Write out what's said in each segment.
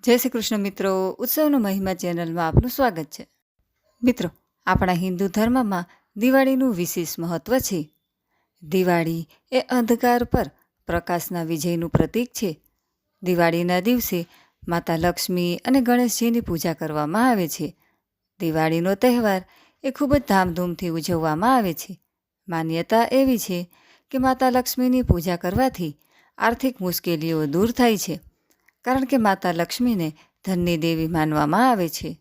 જય શ્રી કૃષ્ણ મિત્રો, ઉત્સવનો મહિમા ચેનલમાં આપનું સ્વાગત છે. મિત્રો, આપણા હિન્દુ ધર્મમાં દિવાળીનું વિશેષ મહત્વ છે. દિવાળી એ અંધકાર પર પ્રકાશના વિજયનું પ્રતીક છે. દિવાળીના દિવસે માતા લક્ષ્મી અને ગણેશજીની પૂજા કરવામાં આવે છે. દિવાળીનો તહેવાર એ ખૂબ જ ધામધૂમથી ઉજવવામાં આવે છે. માન્યતા એવી છે કે માતા લક્ષ્મીની પૂજા કરવાથી આર્થિક મુશ્કેલીઓ દૂર થાય છે, કારણ કે માતા લક્ષ્મીને ધનની દેવી માનવામાં આવે છે.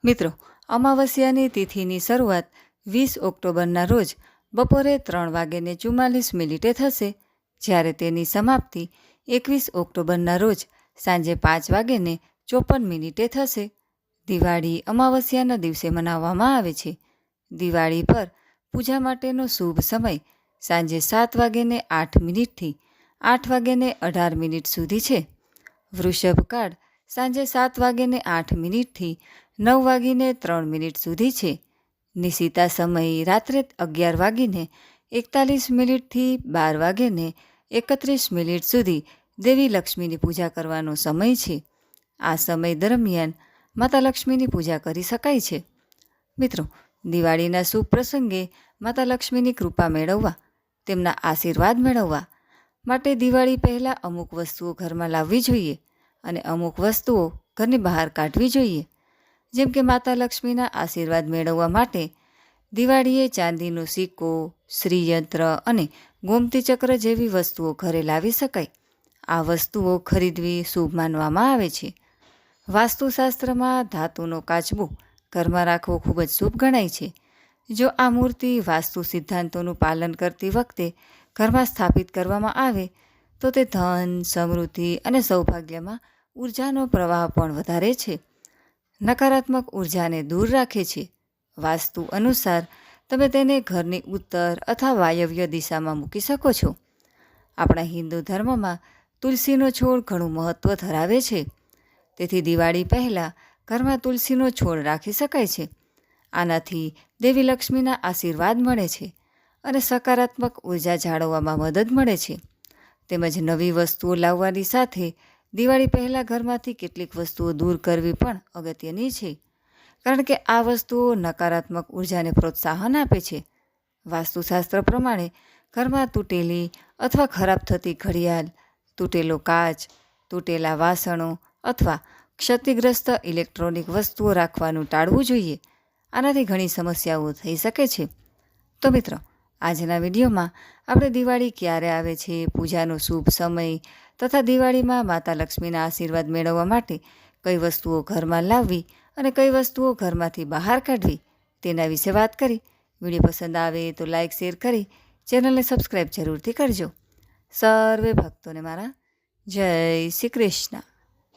મિત્રો, અમાવસ્યાની તિથિની શરૂઆત 20 ઓક્ટોબરના રોજ બપોરે 3:44 થશે, જ્યારે તેની સમાપ્તિ 21 ઓક્ટોબરના રોજ સાંજે 5:54 થશે. દિવાળી અમાવસ્યાના દિવસે મનાવવામાં આવે છે. દિવાળી પર પૂજા માટેનો શુભ સમય સાંજે 7:08 થી 8:18 સુધી છે. વૃષભ કાળ સાંજે 7:08 થી 9:03 સુધી છે. નિશિતા સમય રાત્રે 11:41 થી 12:31 સુધી દેવી લક્ષ્મીની પૂજા કરવાનો સમય છે. આ સમય દરમિયાન માતા લક્ષ્મીની પૂજા કરી શકાય છે. મિત્રો, દિવાળીના શુભ પ્રસંગે માતા લક્ષ્મીની કૃપા મેળવવા, તેમના આશીર્વાદ મેળવવા માટે દિવાળી પહેલાં અમુક વસ્તુઓ ઘરમાં લાવવી જોઈએ અને અમુક વસ્તુઓ ઘરની બહાર કાઢવી જોઈએ. જેમ કે માતા લક્ષ્મીના આશીર્વાદ મેળવવા માટે દિવાળીએ ચાંદીનો સિક્કો, શ્રીયંત્ર અને ગોમતી ચક્ર જેવી વસ્તુઓ ઘરે લાવી શકાય. આ વસ્તુઓ ખરીદવી શુભ માનવામાં આવે છે. વાસ્તુશાસ્ત્રમાં ધાતુનો કાચબો ઘરમાં રાખવો ખૂબ જ શુભ ગણાય છે. જો આ મૂર્તિ વાસ્તુ સિદ્ધાંતોનું પાલન કરતી વખતે ઘરમાં સ્થાપિત કરવામાં આવે તો તે ધન, સમૃદ્ધિ અને સૌભાગ્યમાં ઉર્જાનો પ્રવાહ પણ વધારે છે. નકારાત્મક ઉર્જાને દૂર રાખે છે. વાસ્તુ અનુસાર તમે તેને ઘરની ઉત્તર અથવા વાયવ્ય દિશામાં મૂકી શકો છો. આપણા હિન્દુ ધર્મમાં તુલસીનો છોડ ઘણું મહત્ત્વ ધરાવે છે. તેથી દિવાળી પહેલાં ઘરમાં તુલસીનો છોડ રાખી શકાય છે. આનાથી દેવી લક્ષ્મીના આશીર્વાદ મળે છે અને સકારાત્મક ઉર્જા જાળવવામાં મદદ મળે છે. તેમજ નવી વસ્તુઓ લાવવાની સાથે દિવાળી પહેલાં ઘરમાંથી કેટલીક વસ્તુઓ દૂર કરવી પણ અગત્યની છે, કારણ કે આ વસ્તુઓ નકારાત્મક ઉર્જાને પ્રોત્સાહન આપે છે. વાસ્તુશાસ્ત્ર પ્રમાણે ઘરમાં તૂટેલી અથવા ખરાબ થતી ઘડિયાળ, તૂટેલો કાચ, તૂટેલા વાસણો અથવા ક્ષતિગ્રસ્ત ઇલેક્ટ્રોનિક વસ્તુઓ રાખવાનું ટાળવું જોઈએ. આનાથી ઘણી સમસ્યાઓ થઈ શકે છે. તો મિત્રો, આજના વિડીયોમાં આપણે દિવાળી ક્યારે આવે છે, પૂજાનો શુભ સમય તથા દિવાળીમાં માતા લક્ષ્મીના આશીર્વાદ મેળવવા માટે કઈ વસ્તુઓ ઘરમાં લાવવી અને કઈ વસ્તુઓ ઘરમાંથી બહાર કાઢવી તેના વિશે વાત કરી. વિડીયો પસંદ આવે તો લાઇક, શેર કરી ચેનલને સબસ્ક્રાઈબ જરૂરથી કરજો. સર્વે ભક્તોને મારા જય શ્રી કૃષ્ણ.